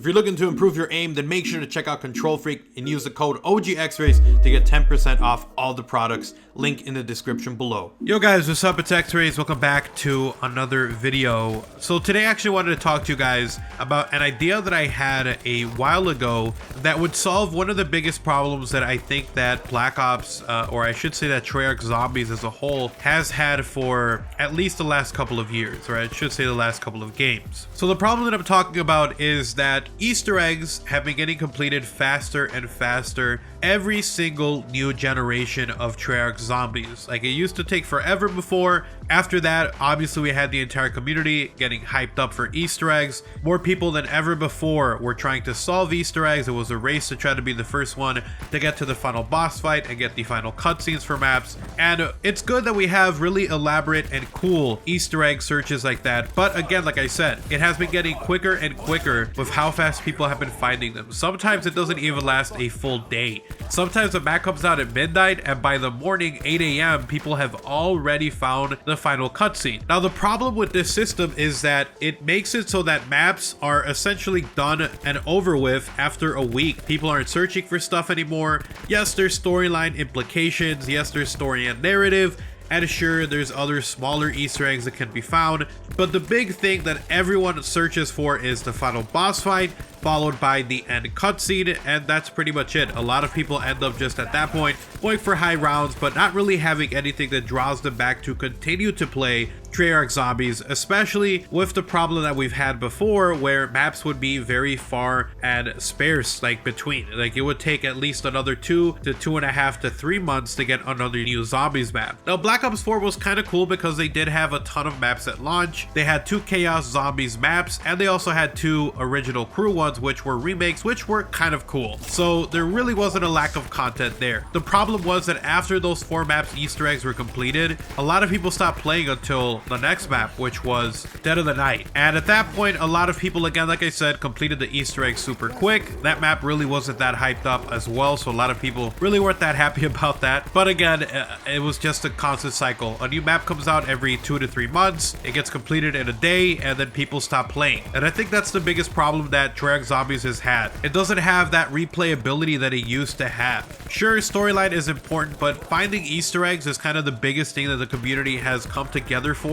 If you're looking to improve your aim, then make sure to check out Control Freak and use the code OGXRAYZ to get 10% off all the products. Link in the description below. Yo guys, what's up? It's XRAYZ. Welcome back to another video. So today I actually wanted to talk to you guys about an idea that I had a while ago that would solve one of the biggest problems that I think that Black Ops, or I should say that TREYARCH Zombies as a whole has had for at least the last couple of years, or I should say the last couple of games. So the problem that I'm talking about is that Easter eggs have been getting completed faster and faster every single new generation of TREYARCH Zombies. Like, it used to take forever before. After that, obviously we had the entire community getting hyped up for Easter eggs. More people than ever before were trying to solve Easter eggs. It was a race to try to be the first one to get to the final boss fight and get the final cutscenes for maps. And it's good that we have really elaborate and cool Easter egg searches like that. But again, like I said, it has been getting quicker and quicker with how fast people have been finding them. Sometimes it doesn't even last a full day. Sometimes the map comes out at midnight, and by the morning 8 a.m. people have already found the final cutscene. Now the problem with this system is that it makes it so that maps are essentially done and over with after a week. People aren't searching for stuff anymore. Yes, there's storyline implications. Yes, there's story and narrative. And sure, there's other smaller Easter eggs that can be found, but the big thing that everyone searches for is the final boss fight, followed by the end cutscene, and that's pretty much it. A lot of people end up just at that point going for high rounds, but not really having anything that draws them back to continue to play TREYARCH Zombies, especially with the problem that we've had before where maps would be very far and sparse, like between. Like, it would take at least another 2 to 2.5 to 3 months to get another new Zombies map. Now, Black Ops 4 was kind of cool because they did have a ton of maps at launch. They had 2 Chaos Zombies maps, and they also had 2 original crew ones, which were remakes, which were kind of cool. So there really wasn't a lack of content there. The problem was that after those 4 maps Easter eggs were completed, a lot of people stopped playing until the next map, which was Dead of the Night. And at that point, a lot of people, again, like I said, completed the Easter egg super quick. That map really wasn't that hyped up as well, so a lot of people really weren't that happy about that. But again, it was just a constant cycle. A new map comes out every 2 to 3 months, it gets completed in a day, and then people stop playing. And I think that's the biggest problem that TREYARCH Zombies has had. It doesn't have that replayability that it used to have. Sure, storyline is important, but finding Easter eggs is kind of the biggest thing that the community has come together for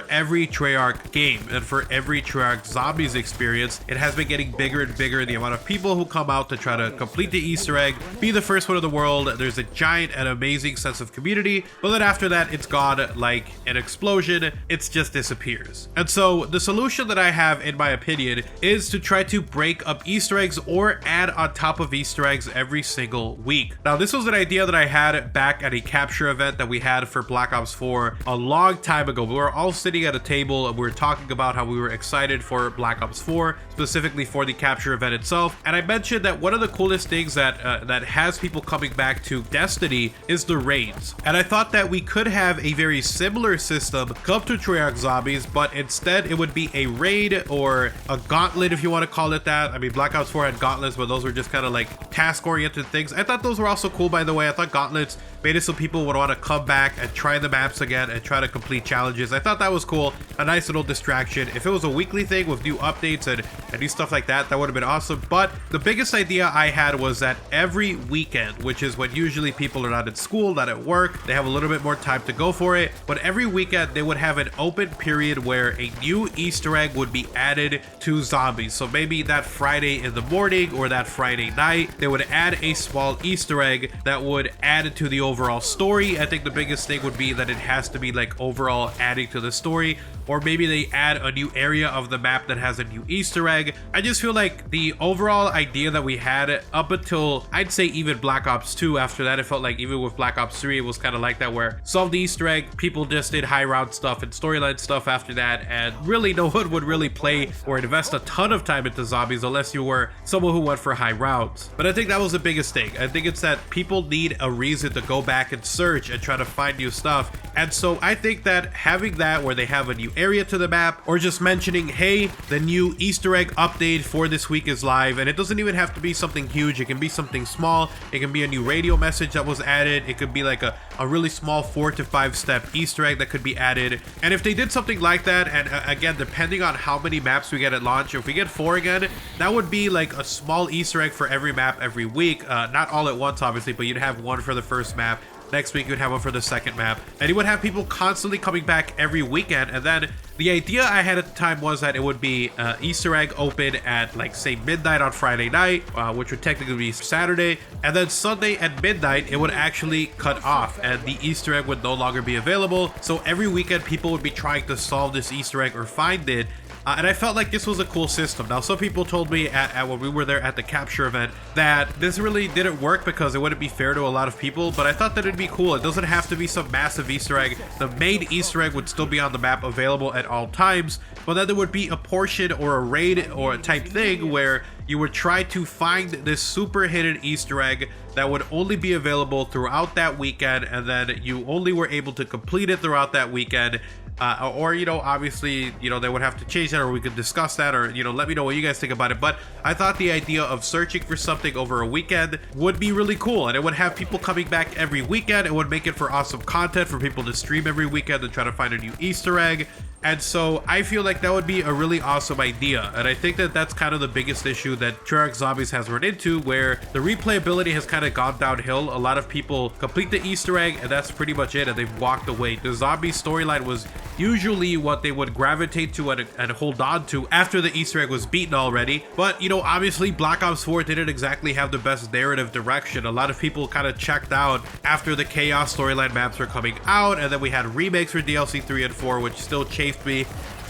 every TREYARCH game and for every TREYARCH Zombies experience. It has been getting bigger and bigger, the amount of people who come out to try to complete the Easter egg, be the first one in the world. There's a giant and amazing sense of community, but then after that, it's gone like an explosion. It just disappears. And so the solution that I have, in my opinion, is to try to break up Easter eggs or add on top of Easter eggs every single week. Now, this was an idea that I had back at a capture event that we had for Black Ops 4 a long time ago. We were all sitting at a table and we were talking about how we were excited for Black Ops 4, specifically for the capture event itself. And I mentioned that one of the coolest things that that has people coming back to Destiny is the raids. And I thought that we could have a very similar system come to TREYARCH Zombies, but instead it would be a raid or a gauntlet, if you want to call it that. I mean, Black Ops 4 had gauntlets, but those were just kind of like task-oriented things. I thought those were also cool, by the way. I thought gauntlets made it so people would want to come back and try the maps again and try to complete challenges. I thought that was cool, a nice little distraction. If it was a weekly thing with new updates and new stuff like that, that would have been awesome. But the biggest idea I had was that every weekend, which is when usually people are not at school, not at work, they have a little bit more time to go for it, but every weekend they would have an open period where a new Easter egg would be added to Zombies. So maybe that Friday in the morning or that Friday night, they would add a small Easter egg that would add to the overall story. I think the biggest thing would be that it has to be like overall adding to the story, or maybe they add a new area of the map that has a new Easter egg. I just feel like the overall idea that we had up until, I'd say, even Black Ops 2, after that it felt like even with Black Ops 3 it was kind of like that, where solve the Easter egg, people just did high round stuff and storyline stuff after that, and really no one would really play or invest a ton of time into Zombies unless you were someone who went for high rounds. But I think that was the biggest thing. I think it's that people need a reason to go back and search and try to find new stuff. And so I think that having that where they have a new area to the map, or just mentioning, hey, the new Easter egg update for this week is live. And it doesn't even have to be something huge. It can be something small. It can be a new radio message that was added. It could be like a really small 4 to 5 step Easter egg that could be added. And if they did something like that, and again, depending on how many maps we get at launch, if we get 4 again, that would be like a small Easter egg for every map every week. Not all at once, obviously, but you'd have one for the first map. Next week, you'd have one for the second map. And you would have people constantly coming back every weekend. And then the idea I had at the time was that it would be Easter egg open at, like, say, midnight on Friday night, which would technically be Saturday. And then Sunday at midnight, it would actually cut off and the Easter egg would no longer be available. So every weekend, people would be trying to solve this Easter egg or find it. And I felt like this was a cool system. Now, some people told me when we were there at the capture event that this really didn't work because it wouldn't be fair to a lot of people, but I thought that it'd be cool. It doesn't have to be some massive Easter egg. The main Easter egg would still be on the map available at all times, but then there would be a portion or a raid or a type thing where you would try to find this super hidden Easter egg that would only be available throughout that weekend, and then you only were able to complete it throughout that weekend. Or, you know, obviously, you know, they would have to change that, or we could discuss that, or, you know, let me know what you guys think about it. But I thought the idea of searching for something over a weekend would be really cool, and it would have people coming back every weekend. It would make it for awesome content for people to stream every weekend and try to find a new Easter egg. And so I feel like that would be a really awesome idea. And I think that that's kind of the biggest issue that TREYARCH Zombies has run into, where the replayability has kind of gone downhill. A lot of people complete the Easter egg and that's pretty much it, and they've walked away. The zombie storyline was usually what they would gravitate to and hold on to after the Easter egg was beaten already. But, you know, obviously Black Ops 4 didn't exactly have the best narrative direction. A lot of people kind of checked out after the Chaos storyline maps were coming out, and then we had remakes for DLC 3 and 4, which still chased me.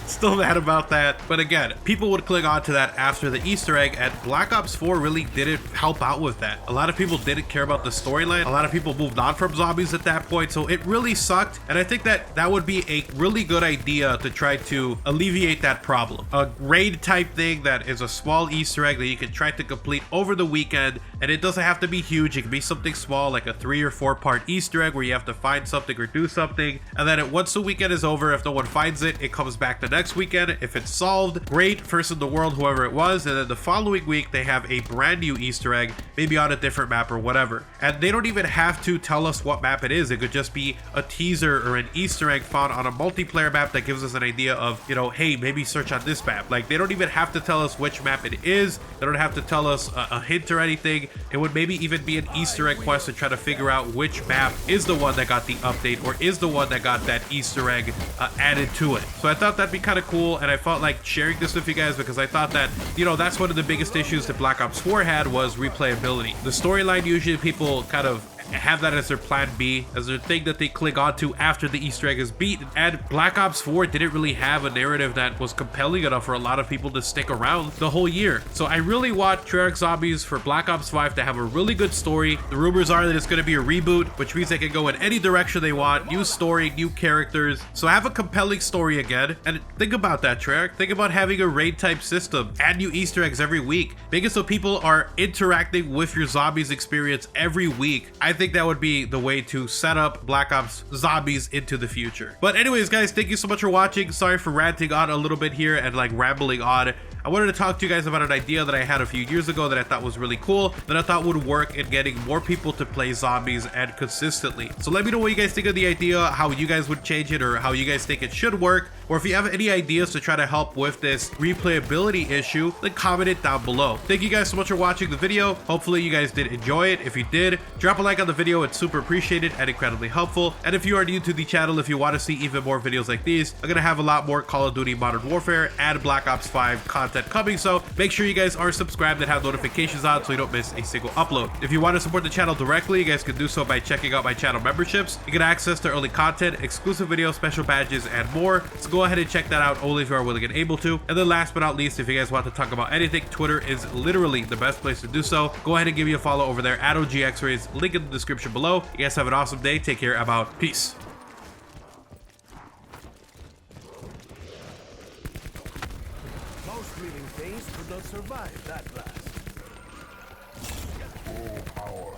Still mad about that. But again, people would cling on to that after the Easter egg, and Black Ops 4 really didn't help out with that. A lot of people didn't care about the storyline. A lot of people moved on from zombies at that point, so it really sucked. And I think that that would be a really good idea to try to alleviate that problem. A raid type thing that is a small Easter egg that you can try to complete over the weekend, and it doesn't have to be huge. It can be something small, like a 3 or 4 part Easter egg where you have to find something or do something, and then once the weekend is over, if no one finds it, it comes back the next weekend. If it's solved, great, first in the world, whoever it was, and then the following week they have a brand new Easter egg, maybe on a different map or whatever. And they don't even have to tell us what map it is. It could just be a teaser or an Easter egg found on a multiplayer map that gives us an idea of, you know, hey, maybe search on this map. Like, they don't even have to tell us which map it is. They don't have to tell us a hint or anything. It would maybe even be an Easter egg quest to try to figure out which map is the one that got the update, or is the one that got that Easter egg added to it. So I thought that'd be kind of cool, and I felt like sharing this with you guys because I thought that, you know, that's one of the biggest issues that Black Ops 4 had, was replayability. The storyline, usually people kind of have that as their plan B, as their thing that they cling on to after the Easter egg is beaten. And Black Ops 4 didn't really have a narrative that was compelling enough for a lot of people to stick around the whole year. So I really want TREYARCH Zombies for Black Ops 5 to have a really good story. The rumors are that it's going to be a reboot, which means they can go in any direction they want. New story, new characters. So have a compelling story again. And think about that, TREYARCH. Think about having a raid type system. Add new Easter eggs every week. Make it so people are interacting with your zombies experience every week. I think that would be the way to set up Black Ops Zombies into the future. But anyways, guys, thank you so much for watching. Sorry for ranting on a little bit here and like rambling on. I wanted to talk to you guys about an idea that I had a few years ago that I thought was really cool, that I thought would work in getting more people to play zombies and consistently. So let me know what you guys think of the idea, how you guys would change it, or how you guys think it should work, or if you have any ideas to try to help with this replayability issue, then comment it down below. Thank you guys so much for watching the video. Hopefully you guys did enjoy it. If you did, drop a like on the video. It's super appreciated and incredibly helpful. And if you are new to the channel, if you want to see even more videos like these, I'm gonna have a lot more Call of Duty Modern Warfare and Black Ops 5 content coming, so make sure you guys are subscribed and have notifications on so you don't miss a single upload. If you want to support the channel directly, you guys can do so by checking out my channel memberships. You get access to early content, exclusive videos, special badges, and more, so go ahead and check that out only if you are willing and able to. And then last but not least, if you guys want to talk about anything, Twitter is literally the best place to do so. Go ahead and give me a follow over there at OGXRAYZ, link in the description below. You guys have an awesome day. Take care. I'm out. Peace. Most living things could not survive that blast. Full power.